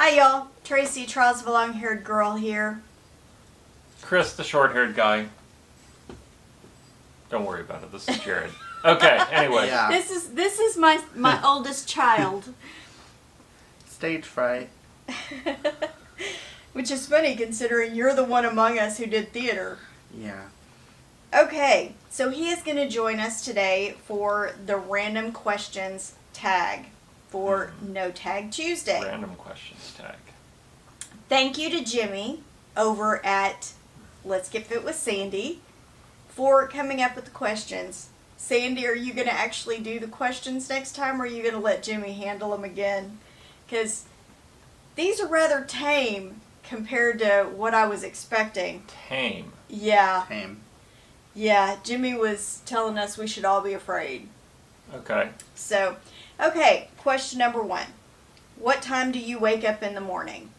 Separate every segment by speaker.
Speaker 1: Hi y'all, Tracy Charles, the long-haired girl here.
Speaker 2: Chris, the short-haired guy. Don't worry about it. This is Jared. Okay. Anyway.
Speaker 3: Yeah.
Speaker 1: This is my oldest child.
Speaker 3: Stage fright.
Speaker 1: Which is funny considering you're the one among us who did theater.
Speaker 3: Yeah.
Speaker 1: Okay, so he is going to join us today for the random questions tag for No Tag Tuesday.
Speaker 2: Random questions tag.
Speaker 1: Thank you to Jimmy over at Let's Get Fit with Sandy for coming up with the questions. Sandy, are you going to actually do the questions next time, or are you going to let Jimmy handle them again? Because these are rather tame compared to what I was expecting.
Speaker 2: Tame.
Speaker 1: Yeah.
Speaker 3: Tame.
Speaker 1: Yeah, Jimmy was telling us we should all be afraid.
Speaker 2: Okay.
Speaker 1: So, okay, question number 1. What time do you wake up in the morning?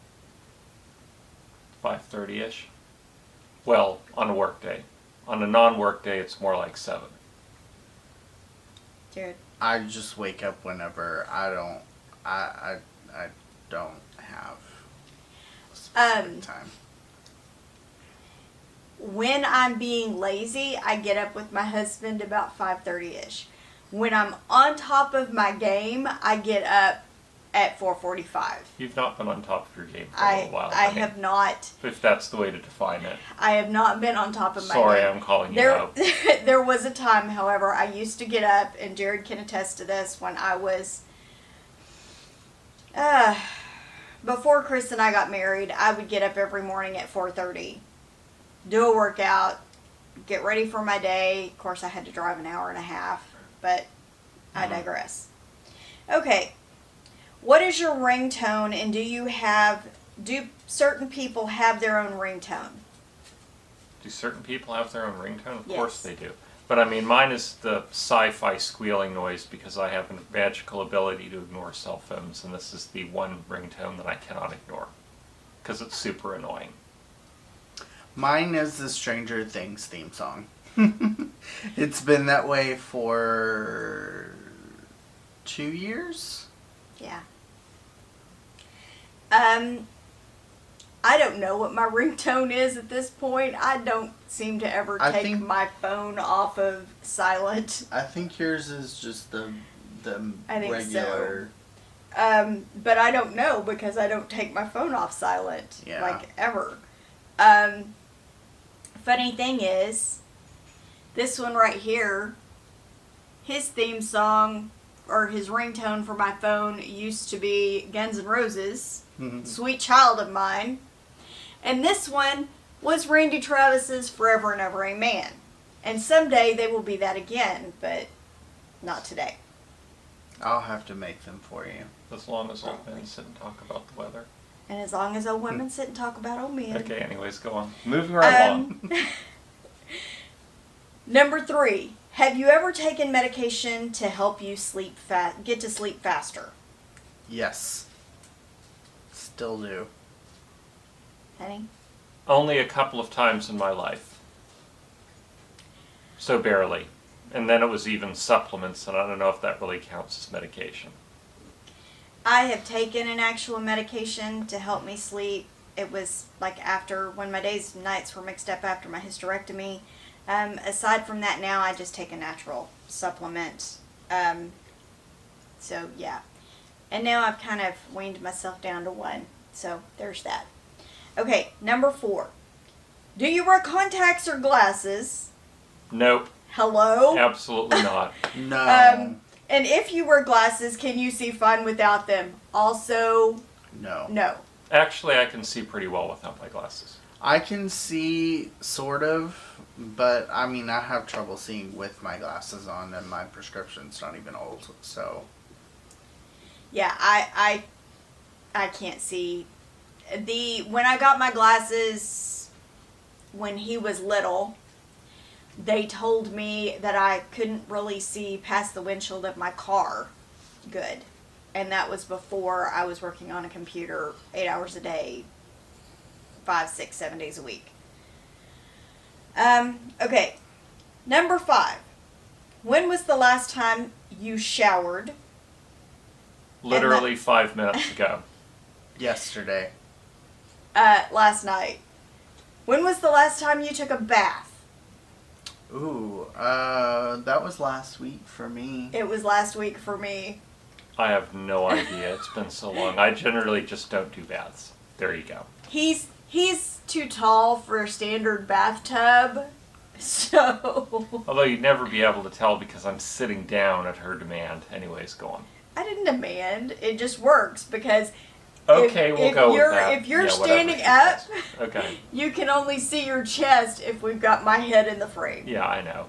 Speaker 2: 5:30ish. Well, on a work day. On a non-work day, it's more like 7.
Speaker 1: Jared?
Speaker 3: I just wake up whenever I don't have a specific time.
Speaker 1: When I'm being lazy, I get up with my husband about 5:30ish. When I'm on top of my game, I get up at 4:45.
Speaker 2: You've not been on top of your game for a little while.
Speaker 1: I have not.
Speaker 2: If that's the way to define it.
Speaker 1: I have not been on top of my
Speaker 2: Sorry,
Speaker 1: game.
Speaker 2: I'm calling you out.
Speaker 1: There was a time, however, I used to get up, and Jared can attest to this, when I was, before Chris and I got married, I would get up every morning at 4:30, do a workout, get ready for my day. Of course, I had to drive an hour and a half, but I digress. Okay, what is your ringtone, and do certain people have their own ringtone?
Speaker 2: Do certain people have their own ringtone? Of
Speaker 1: Yes.
Speaker 2: course they do. But I mean, mine is the sci-fi squealing noise because I have a magical ability to ignore cell phones, and this is the one ringtone that I cannot ignore because it's super annoying.
Speaker 3: Mine is the Stranger Things theme song. It's been that way for 2 years.
Speaker 1: Yeah. I don't know what my ringtone is at this point. I don't seem to ever take my phone off of silent.
Speaker 3: I think yours is just the
Speaker 1: I think
Speaker 3: regular.
Speaker 1: But I don't know because I don't take my phone off silent.
Speaker 3: Yeah.
Speaker 1: Like, ever. Funny thing is, this one right here, his theme song, or his ringtone for my phone, used to be Guns N' Roses, Sweet Child of Mine. And this one was Randy Travis's Forever and Ever Amen. And someday they will be that again, but not today.
Speaker 3: I'll have to make them for you.
Speaker 2: As long as old men sit and talk about the weather.
Speaker 1: And as long as old women sit and talk about old men.
Speaker 2: Okay, anyways, go on. Moving right along.
Speaker 1: Number 3. Have you ever taken medication to help you get to sleep faster?
Speaker 3: Yes. Still do.
Speaker 1: Honey?
Speaker 2: Only a couple of times in my life. So barely. And then it was even supplements, and I don't know if that really counts as medication.
Speaker 1: I have taken an actual medication to help me sleep. It was like when my days and nights were mixed up after my hysterectomy. Aside from that, now I just take a natural supplement. So, yeah. And now I've kind of weaned myself down to 1. So, there's that. Okay, number 4. Do you wear contacts or glasses?
Speaker 2: Nope.
Speaker 1: Hello?
Speaker 2: Absolutely not.
Speaker 3: No.
Speaker 1: And if you wear glasses, can you see fine without them? Also,
Speaker 3: No.
Speaker 1: no.
Speaker 2: Actually, I can see pretty well without my glasses.
Speaker 3: I can see, sort of, but I mean, I have trouble seeing with my glasses on, and my prescription's not even old, so.
Speaker 1: Yeah, I can't see. When I got my glasses when he was little, they told me that I couldn't really see past the windshield of my car good. And that was before I was working on a computer 8 hours a day, 5, 6, 7 days a week. Okay. Number 5. When was the last time you showered?
Speaker 2: Literally 5 minutes ago.
Speaker 3: Yesterday.
Speaker 1: Last night. When was the last time you took a bath?
Speaker 3: Ooh, that was last week for me.
Speaker 1: It was last week for me.
Speaker 2: I have no idea. It's been so long. I generally just don't do baths. There you go.
Speaker 1: He's too tall for a standard bathtub, so...
Speaker 2: Although you'd never be able to tell because I'm sitting down at her demand. Anyways, go on.
Speaker 1: I didn't demand. It just works because...
Speaker 2: Okay, we'll go with that.
Speaker 1: If you're
Speaker 2: Yeah,
Speaker 1: standing
Speaker 2: whatever.
Speaker 1: up,
Speaker 2: Okay.
Speaker 1: you can only see your chest if we've got my head in the frame.
Speaker 2: Yeah, I know.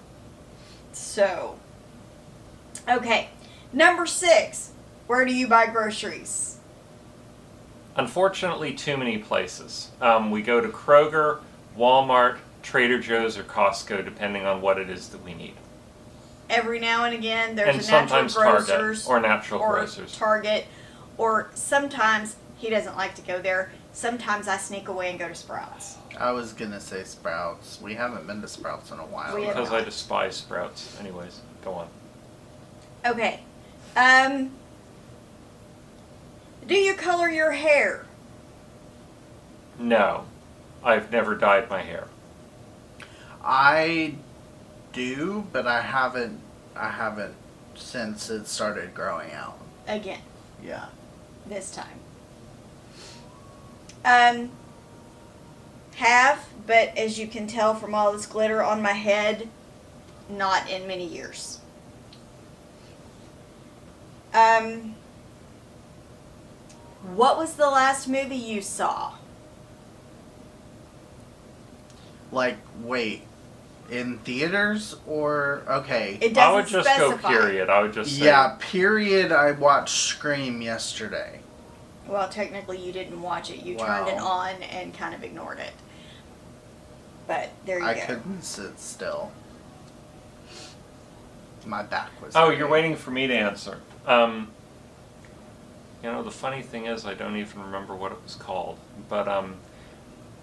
Speaker 1: So, okay. Number 6. Where do you buy groceries?
Speaker 2: Unfortunately, too many places. We go to Kroger, Walmart, Trader Joe's, or Costco, depending on what it is that we need.
Speaker 1: Every now and again, there's
Speaker 2: And
Speaker 1: a natural
Speaker 2: sometimes
Speaker 1: grocers
Speaker 2: Target or natural
Speaker 1: or
Speaker 2: grocers.
Speaker 1: Target, or sometimes he doesn't like to go there. Sometimes I sneak away and go to Sprouts.
Speaker 3: I was gonna say Sprouts. We haven't been to Sprouts in a while.
Speaker 1: We have
Speaker 2: Because
Speaker 1: not.
Speaker 2: I despise Sprouts. Anyways, go on.
Speaker 1: Okay. Do you color your hair?
Speaker 2: No. I've never dyed my hair.
Speaker 3: I do, but I haven't since it started growing out.
Speaker 1: Again,
Speaker 3: Yeah.
Speaker 1: this time. Have, but as you can tell from all this glitter on my head, not in many years. What was the last movie you saw?
Speaker 3: Like, wait, in theaters or okay?
Speaker 1: It
Speaker 2: I would
Speaker 1: doesn't
Speaker 2: just
Speaker 1: specify.
Speaker 2: go period. I would just say.
Speaker 3: Yeah, period. I watched Scream yesterday.
Speaker 1: Well, technically you didn't watch it. You
Speaker 3: Wow.
Speaker 1: turned it on and kind of ignored it. But there you
Speaker 3: I
Speaker 1: go.
Speaker 3: couldn't sit still. My back was.
Speaker 2: Oh,
Speaker 3: hurting.
Speaker 2: you're waiting for me to answer. You know, the funny thing is I don't even remember what it was called. But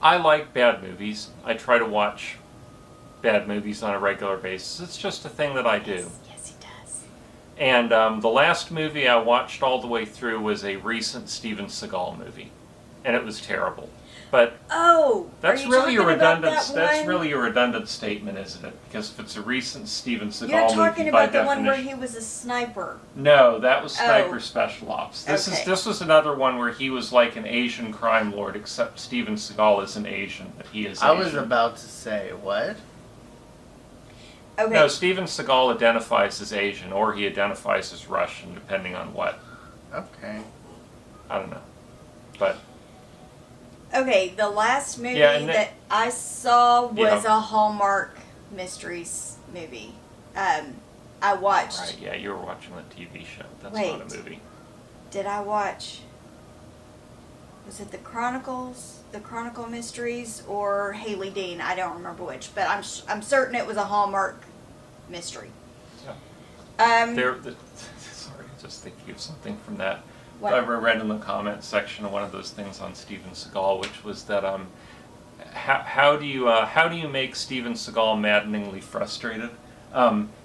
Speaker 2: I like bad movies. I try to watch bad movies on a regular basis. It's just a thing that I do.
Speaker 1: Yes, he does.
Speaker 2: And the last movie I watched all the way through was a recent Steven Seagal movie. And it was terrible. But
Speaker 1: Oh,
Speaker 2: that's
Speaker 1: are you
Speaker 2: really a
Speaker 1: talking about
Speaker 2: redundant.
Speaker 1: that
Speaker 2: That's
Speaker 1: one?
Speaker 2: really a redundant statement, isn't it? Because if it's a recent Steven Seagal
Speaker 1: You're
Speaker 2: movie,
Speaker 1: talking
Speaker 2: by
Speaker 1: about the one where
Speaker 2: definition,
Speaker 1: he was a sniper.
Speaker 2: no, that was Sniper
Speaker 1: Oh.
Speaker 2: Special Ops. This
Speaker 1: Okay.
Speaker 2: was another one where he was like an Asian crime lord, except Steven Seagal isn't Asian, but he is.
Speaker 3: I
Speaker 2: Asian.
Speaker 3: was about to say what?
Speaker 1: Okay.
Speaker 2: No, Steven Seagal identifies as Asian, or he identifies as Russian, depending on what.
Speaker 3: Okay.
Speaker 2: I don't know, but
Speaker 1: Okay, the last movie
Speaker 2: Yeah, and
Speaker 1: that I saw was
Speaker 2: Yeah.
Speaker 1: a Hallmark Mysteries movie. I watched.
Speaker 2: right, yeah, you were watching the TV show. That's
Speaker 1: Wait.
Speaker 2: not a movie.
Speaker 1: Did I watch? Was it the Chronicles, the Chronicle Mysteries, or Haley Dean? I don't remember which, but I'm certain it was a Hallmark mystery.
Speaker 2: Sorry, just thinking of something from that.
Speaker 1: What?
Speaker 2: I read in the comments section of one of those things on Steven Seagal, which was that how do you make Steven Seagal maddeningly frustrated?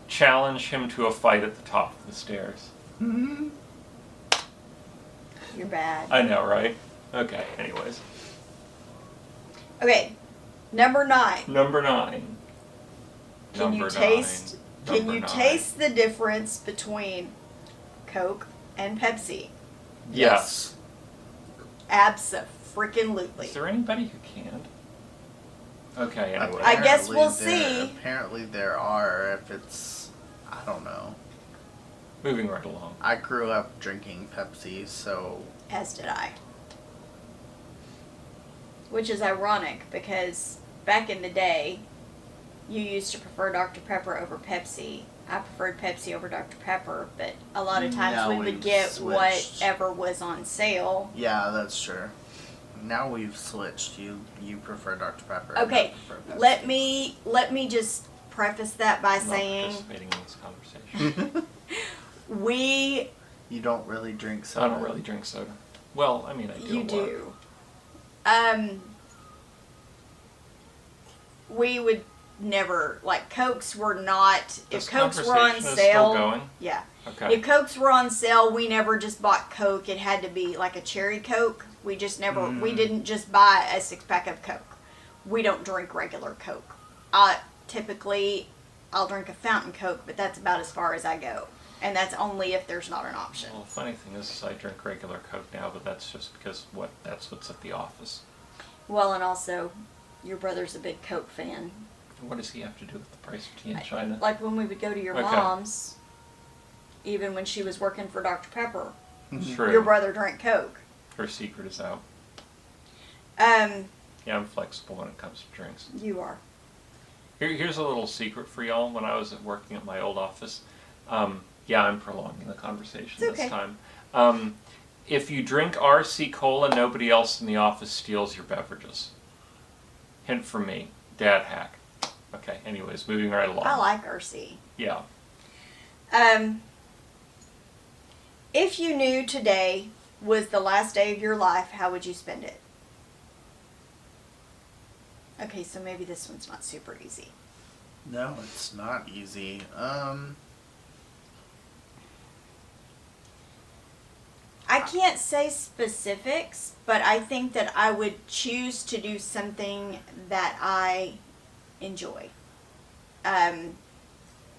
Speaker 2: Challenge him to a fight at the top of the stairs.
Speaker 3: Mm-hmm.
Speaker 1: You're bad.
Speaker 2: I know, right? Okay. Anyways,
Speaker 1: Okay, number 9.
Speaker 2: number 9.
Speaker 1: Can you taste? Can you taste the difference between Coke and Pepsi?
Speaker 2: Yes.
Speaker 1: Abso-freaking-lutely.
Speaker 2: Is there anybody who can't? Okay. Anyway.
Speaker 1: I guess we'll
Speaker 3: Apparently
Speaker 1: see.
Speaker 3: Apparently there are. If it's, I don't know.
Speaker 2: Moving right along.
Speaker 3: I grew up drinking Pepsi, so
Speaker 1: As did I. Which is ironic because back in the day, you used to prefer Dr. Pepper over Pepsi. I preferred Pepsi over Dr. Pepper, but a lot of times
Speaker 3: Now
Speaker 1: we would
Speaker 3: we've
Speaker 1: get
Speaker 3: switched.
Speaker 1: whatever was on sale.
Speaker 3: yeah, that's true. Now we've switched. You prefer Dr. Pepper. and
Speaker 1: Okay,
Speaker 3: I prefer Pepsi.
Speaker 1: let me just preface that by
Speaker 2: I'm not
Speaker 1: saying
Speaker 2: participating in this conversation.
Speaker 1: we
Speaker 3: You don't really drink soda.
Speaker 2: I don't really drink soda. Well, I mean, I do.
Speaker 1: You
Speaker 2: a lot.
Speaker 1: do. We would never, like, Cokes were not,
Speaker 2: This
Speaker 1: if Cokes were on
Speaker 2: conversation is
Speaker 1: sale.
Speaker 2: still going?
Speaker 1: Yeah.
Speaker 2: Okay.
Speaker 1: If Cokes were on sale, we never just bought Coke. It had to be like a cherry Coke. We just never, we didn't just buy a 6-pack of Coke. We don't drink regular Coke. Typically, I'll drink a fountain Coke, but that's about as far as I go. And that's only if there's not an option.
Speaker 2: Well, the funny thing is I drink regular Coke now, but that's just because that's what's at the office.
Speaker 1: Well, and also, your brother's a big Coke fan.
Speaker 2: What does he have to do with the price of tea in China?
Speaker 1: Like when we would go to your
Speaker 2: Okay.
Speaker 1: mom's, even when she was working for Dr. Pepper,
Speaker 2: True.
Speaker 1: your brother drank Coke.
Speaker 2: Her secret is out. Yeah, I'm flexible when it comes to drinks.
Speaker 1: You are.
Speaker 2: Here's a little secret for y'all. When I was working at my old office, yeah, I'm prolonging the conversation
Speaker 1: It's okay.
Speaker 2: this time. If you drink RC Cola, nobody else in the office steals your beverages. Hint from me. Dad hack. Okay, anyways, moving right along.
Speaker 1: I like RC.
Speaker 2: Yeah.
Speaker 1: If you knew today was the last day of your life, how would you spend it? Okay, so maybe this one's not super easy.
Speaker 3: No, it's not easy.
Speaker 1: I can't say specifics, but I think that I would choose to do something that I enjoy.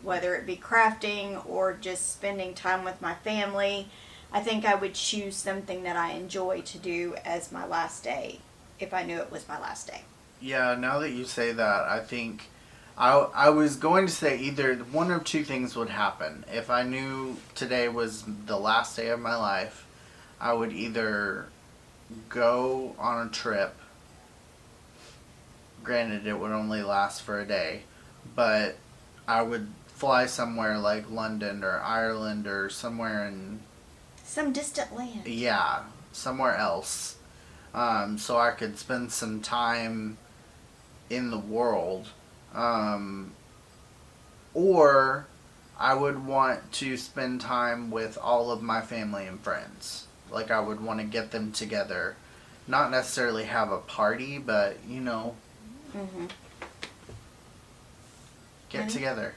Speaker 1: Whether it be crafting or just spending time with my family, I think I would choose something that I enjoy to do as my last day, if I knew it was my last day.
Speaker 3: Yeah, now that you say that, I think I was going to say either one of two things would happen. If I knew today was the last day of my life, I would either go on a trip. Granted, it would only last for a day, but I would fly somewhere like London or Ireland or somewhere in,
Speaker 1: Some distant land.
Speaker 3: yeah, somewhere else. So I could spend some time in the world. Or I would want to spend time with all of my family and friends. Like, I would want to get them together. Not necessarily have a party, but, you know,
Speaker 1: Mm-hmm.
Speaker 3: get
Speaker 1: Honey?
Speaker 3: together.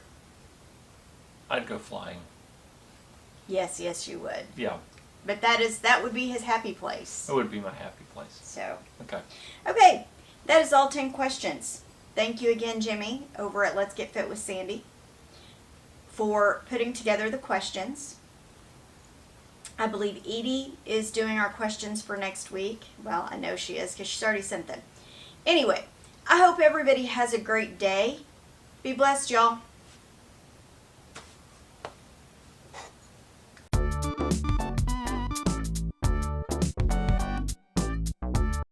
Speaker 2: I'd go flying.
Speaker 1: Yes, you would.
Speaker 2: Yeah,
Speaker 1: But that would be his happy place.
Speaker 2: it would be my happy place.
Speaker 1: So,
Speaker 2: Okay.
Speaker 1: okay, that is all 10 questions. Thank you again, Jimmy, over at Let's Get Fit with Sandy, for putting together the questions. I believe Edie is doing our questions for next week. Well, I know she is because she's already sent them. Anyway, I hope everybody has a great day. Be blessed, y'all.